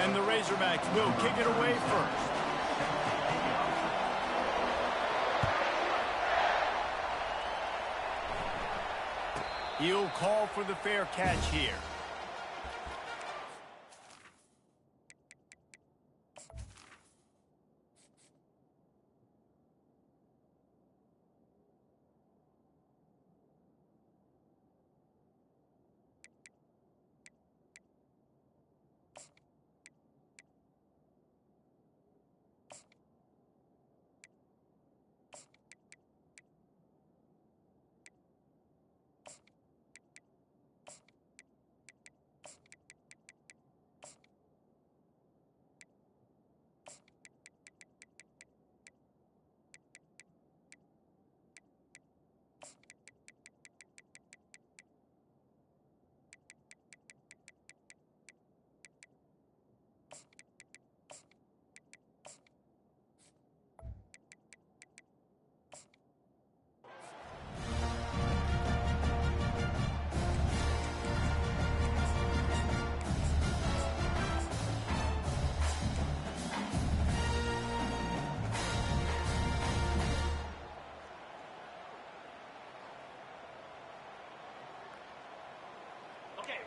And the Razorbacks will kick it away first. He'll call for the fair catch here.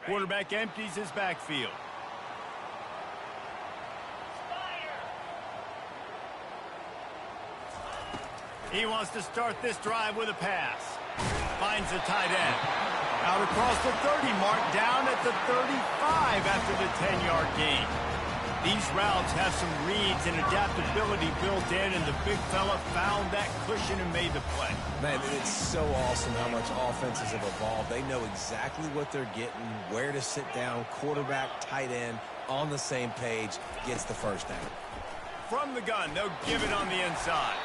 Quarterback empties his backfield. He wants to start this drive with a pass. Finds the tight end. Out across the 30 mark, down at the 35 after the 10-yard gain. These routes have some reads and adaptability built in, and the big fella found that cushion and made the play. Man, it's so awesome how much offenses have evolved. They know exactly what they're getting, where to sit down, quarterback, tight end, on the same page, gets the first down. From the gun, they'll give it on the inside.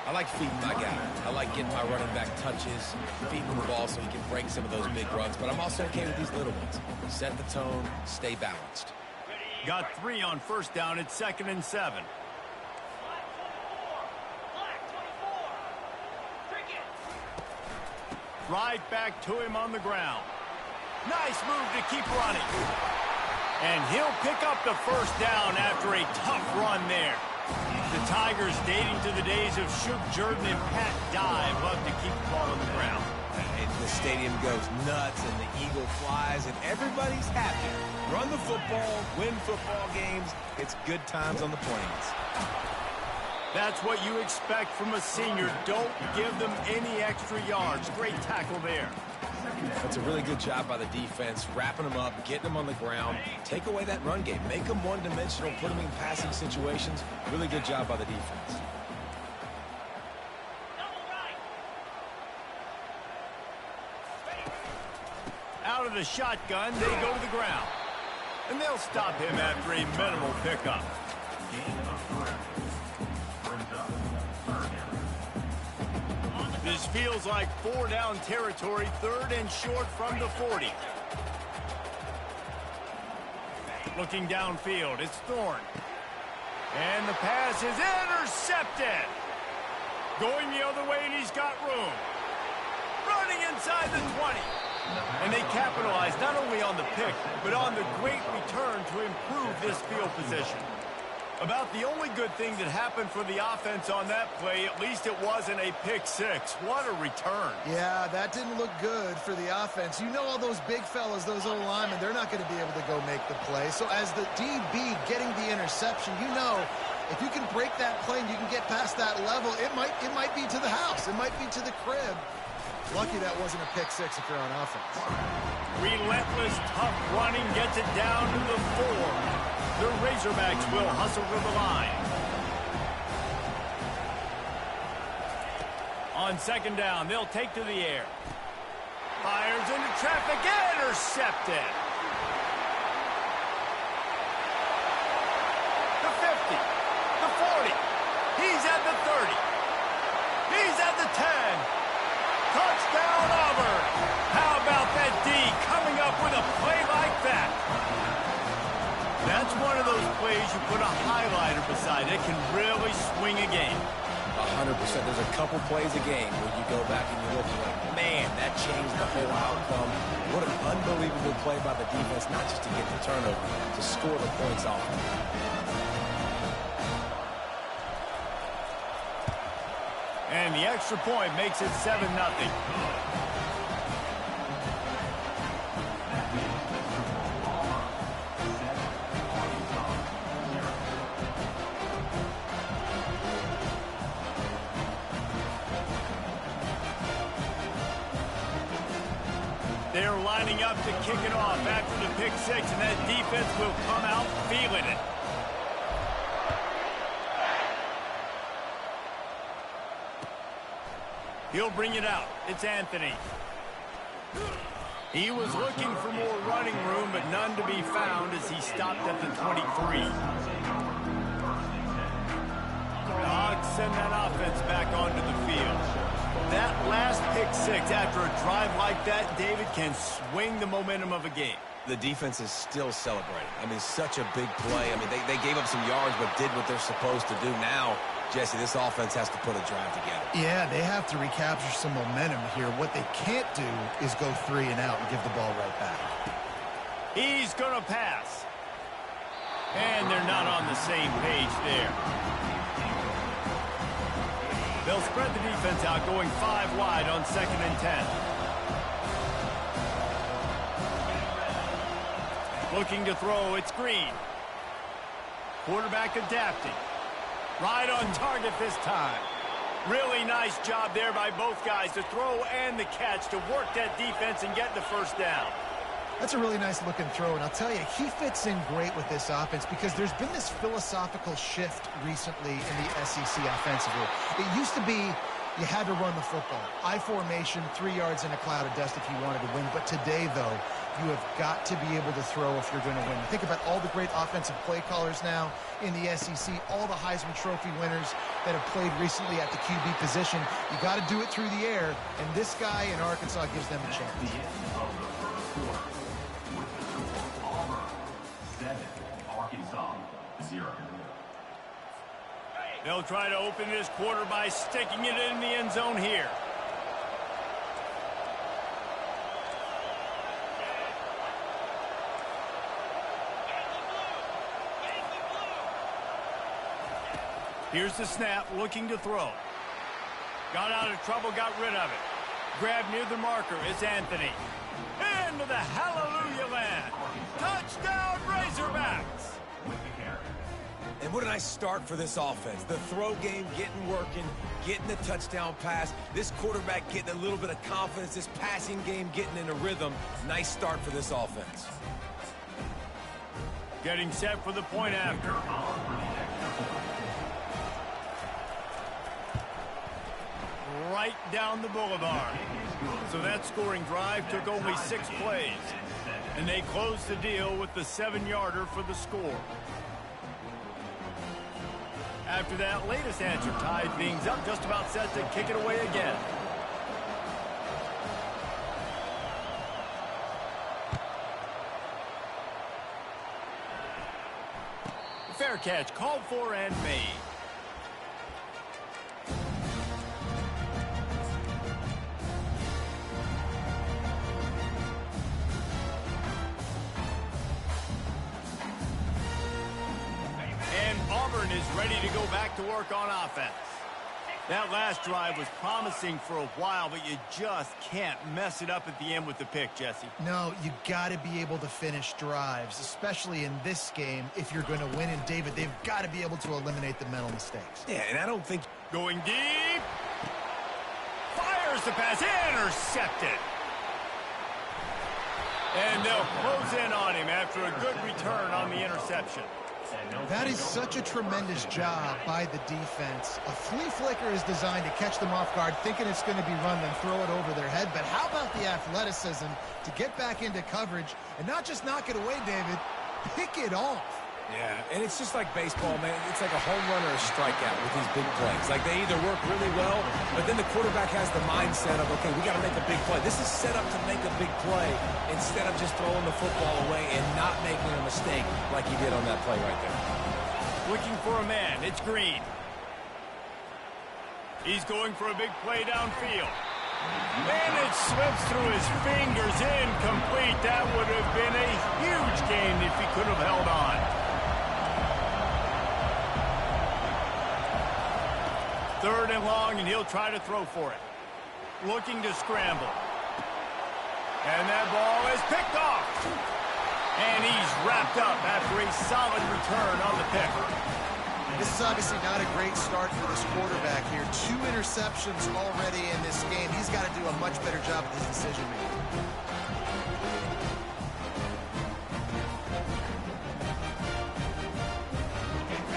I like feeding my guy. I like getting my running back touches, feeding him the ball so he can break some of those big runs, but I'm also okay with these little ones. Set the tone, stay balanced. Got 3 on first down at 2nd and 7. Right back to him on the ground. Nice move to keep running. And he'll pick up the first down after a tough run there. The Tigers, dating to the days of Shook Jordan and Pat Dye, love to keep the ball on the ground. And the stadium goes nuts, and the eagle flies, and everybody's happy. Run the football, win football games. It's good times on the plains. That's what you expect from a senior. Don't give them any extra yards. Great tackle there. That's a really good job by the defense, wrapping them up, getting them on the ground. Take away that run game. Make them one-dimensional, put them in passing situations. Really good job by the defense. Out of the shotgun, they go to the ground. And they'll stop him after a minimal pickup. This feels like 4-down territory, 3rd and short from the 40. Looking downfield, it's Thorne. And the pass is intercepted. Going the other way, and he's got room. Running inside the 20. And they capitalize not only on the pick, but on the great return to improve this field position. About the only good thing that happened for the offense on that play, at least it wasn't a pick six. What a return. Yeah, that didn't look good for the offense. You know all those big fellas, those O-linemen, they're not going to be able to go make the play. So as the DB getting the interception, you know if you can break that play and you can get past that level, it might be to the house. It might be to the crib. Lucky that wasn't a pick six if you're on offense. Relentless, tough running gets it down to the 4. The Razorbacks will hustle to the line. On 2nd down, they'll take to the air. Fires into traffic, intercepted. The 50, the 40. He's at the 30. He's at the 10. Touchdown, Auburn. How about that D coming up with a play like that? That's one of those plays you put a highlighter beside. It can really swing a game. 100%. There's a couple plays a game where you go back and you look and you're like, man, that changed the whole outcome. What a unbelievable play by the defense, not just to get the turnover, to score the points off. And the extra point makes it 7-0. They're lining up to kick it off after the pick six, and that defense will come out feeling it. He'll bring it out. It's Anthony. He was looking for more running room, but none to be found as he stopped at the 23. The Hogs send that offense back onto the field. That last pick six after a drive like that, David, can swing the momentum of a game. The defense is still celebrating. I mean, such a big play. I mean, they gave up some yards but did what they're supposed to do. Now, Jesse, this offense has to put a drive together. Yeah, they have to recapture some momentum here. What they can't do is go 3 and out and give the ball right back. He's going to pass. And they're not on the same page there. They'll spread the defense out, going 5 wide on 2nd and 10. Looking to throw, it's Green. Quarterback adapting. Right on target this time. Really nice job there by both guys to throw and the catch to work that defense and get the first down. That's a really nice looking throw, and I'll tell you, he fits in great with this offense because there's been this philosophical shift recently in the SEC offensively. It used to be you had to run the football. I formation, 3 yards in a cloud of dust if you wanted to win. But today, though, you have got to be able to throw if you're going to win. Think about all the great offensive play callers now in the SEC, all the Heisman Trophy winners that have played recently at the QB position. You got to do it through the air, and this guy in Arkansas gives them a chance. Arkansas, 0. They'll try to open this quarter by sticking it in the end zone here. Here's the snap, looking to throw. Got out of trouble, got rid of it. Grabbed near the marker, it's Anthony. Into the hallelujah land. Touchdown, Razorbacks! And what a nice start for this offense. The throw game getting working, getting the touchdown pass. This quarterback getting a little bit of confidence. This passing game getting in a rhythm. Nice start for this offense. Getting set for the point after. Right down the boulevard. So that scoring drive took only 6 plays. And they closed the deal with the 7-yarder for the score. After that latest answer tied things up, just about set to kick it away again. Fair catch called for and made. Auburn is ready to go back to work on offense. That last drive was promising for a while, but you just can't mess it up at the end with the pick, Jesse. No, you got to be able to finish drives, especially in this game. If you're going to win, and David, they've got to be able to eliminate the mental mistakes. Yeah, and I don't think... Going deep. Fires the pass. Intercepted. And they'll close in on him after a good return on the interception. That is such a tremendous job by the defense. A flea flicker is designed to catch them off guard, thinking it's going to be run, then throw it over their head. But how about the athleticism to get back into coverage and not just knock it away, David, pick it off. Yeah, and it's just like baseball, man. It's like a home run or a strikeout with these big plays. Like they either work really well, but then the quarterback has the mindset of, okay, we got to make a big play. This is set up to make a big play instead of just throwing the football away and not making a mistake like he did on that play right there. Looking for a man. It's Green. He's going for a big play downfield. And it slips through his fingers, incomplete. That would have been a huge gain if he could have held on. Third and long, and he'll try to throw for it. Looking to scramble. And that ball is picked off. And he's wrapped up after a solid return on the pick. This is obviously not a great start for this quarterback here. 2 interceptions already in this game. He's got to do a much better job with his decision-making.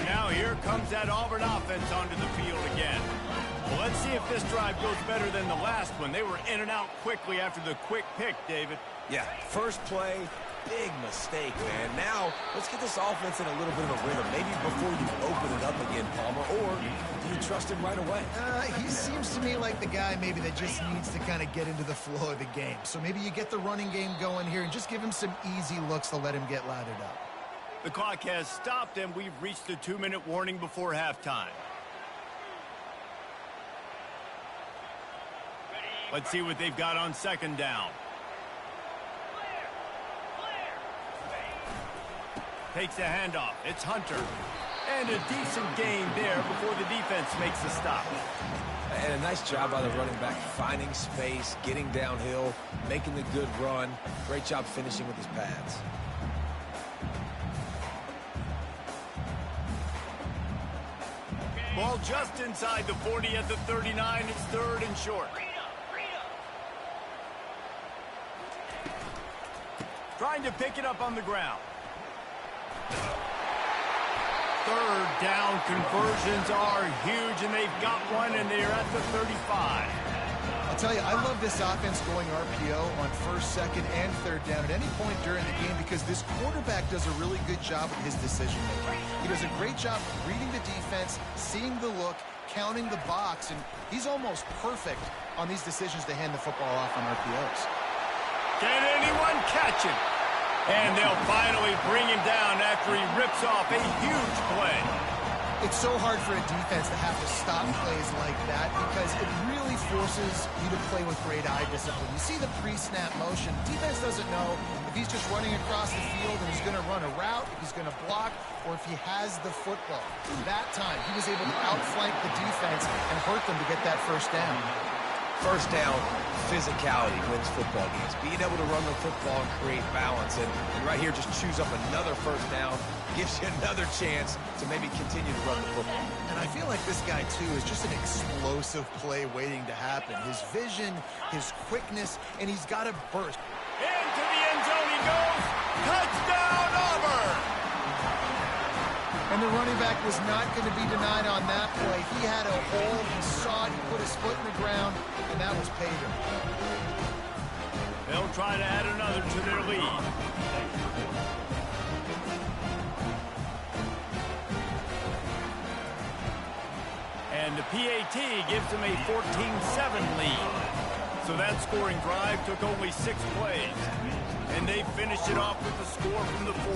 Now here comes that Auburn offense onto the field again. Well, let's see if this drive goes better than the last one. They were in and out quickly after the quick pick, David. Yeah, first play, big mistake, man. Now, let's get this offense in a little bit of a rhythm. Maybe before you open it up again, Palmer, or do you trust him right away? He seems to me like the guy maybe that just needs to kind of get into the flow of the game. So maybe you get the running game going here and just give him some easy looks to let him get lathered up. The clock has stopped, and we've reached the 2-minute warning before halftime. Let's see what they've got on second down. Takes a handoff. It's Hunter. And a decent gain there before the defense makes a stop. And a nice job by the running back, finding space, getting downhill, making the good run. Great job finishing with his pads. Ball just inside the 40 at the 39. It's third and short. Trying to pick it up on the ground. Third down conversions are huge, and they've got one, and they're at the 35. I'll tell you, I love this offense going RPO on first, second, and third down at any point during the game because this quarterback does a really good job with his decision-making. He does a great job reading the defense, seeing the look, counting the box, and he's almost perfect on these decisions to hand the football off on RPOs. Can anyone catch him? And they'll finally bring him down after he rips off a huge play. It's so hard for a defense to have to stop plays like that because it really forces you to play with great eye discipline. You see the pre-snap motion. Defense doesn't know if he's just running across the field and he's going to run a route, if he's going to block, or if he has the football. That time, he was able to outflank the defense and hurt them to get that first down. First down, physicality wins football games. Being able to run the football and create balance. And right here, just choose up another first down. Gives you another chance to maybe continue to run the football. And I feel like this guy, too, is just an explosive play waiting to happen. His vision, his quickness, and he's got a burst. Into the end zone he goes. Touchdown, Auburn! And the running back was not going to be denied on that play. He had a hole. He saw it. He put his foot in the ground, and that was pay dirt. They'll try to add another to their lead. And the PAT gives them a 14-7 lead. So that scoring drive took only 6 plays. And they finished it off with the score from the 4.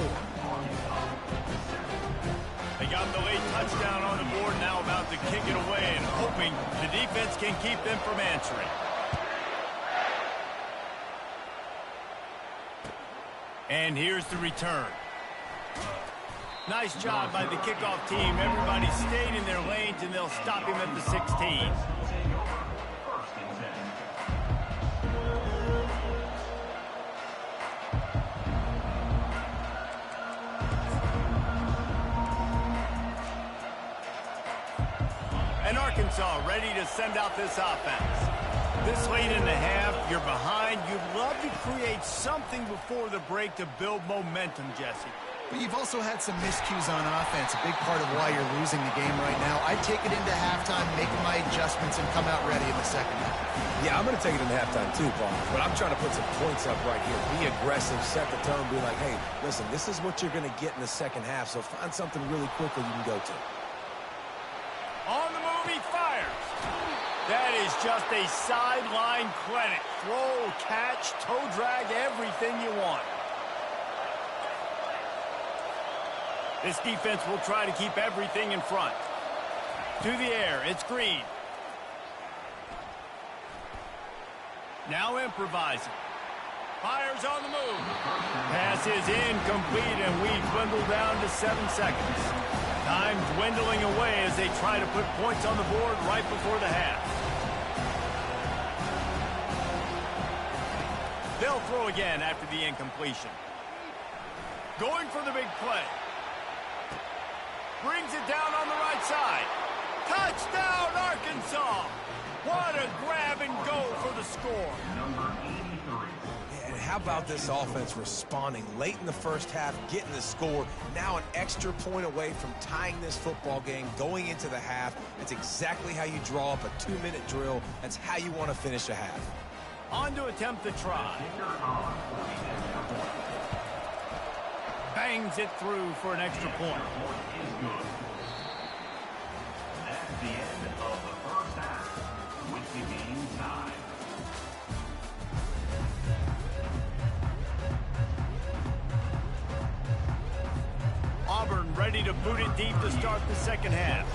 They got the late touchdown on the board, now about to kick it away and hoping the defense can keep them from answering. And here's the return. Nice job by the kickoff team. Everybody stayed in their lanes, and they'll stop him at the 16. And Arkansas ready to send out this offense. This late in the half, you're behind. You'd love to create something before the break to build momentum, Jesse. But you've also had some miscues on offense, a big part of why you're losing the game right now. I'd take it into halftime, make my adjustments, and come out ready in the second half. Yeah, I'm going to take it into halftime too, Paul. But I'm trying to put some points up right here. Be aggressive, set the tone, be like, hey, listen, this is what you're going to get in the second half, so find something really quickly you can go to. On the move, he fires. That is just a sideline clinic. Throw, catch, toe drag, everything you want. This defense will try to keep everything in front. To the air, it's Green. Now improvising. Fires on the move. Pass is incomplete, and we dwindle down to 7 seconds. Time dwindling away as they try to put points on the board right before the half. They'll throw again after the incompletion. Going for the big play. Brings it down on the right side. Touchdown, Arkansas! What a grab and go for the score. Number 83. And how about this offense responding late in the first half, getting the score, now an extra point away from tying this football game, going into the half. That's exactly how you draw up a 2-minute drill. That's how you want to finish a half. On to attempt the try. Bangs it through for an extra point. Is good. That's the end of the first half. With the game tied. Auburn ready to boot it deep to start the second half.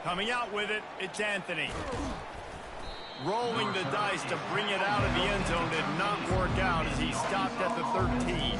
Coming out with it, it's Anthony. Rolling the dice to bring it out of the end zone did not work out as he stopped at the 13.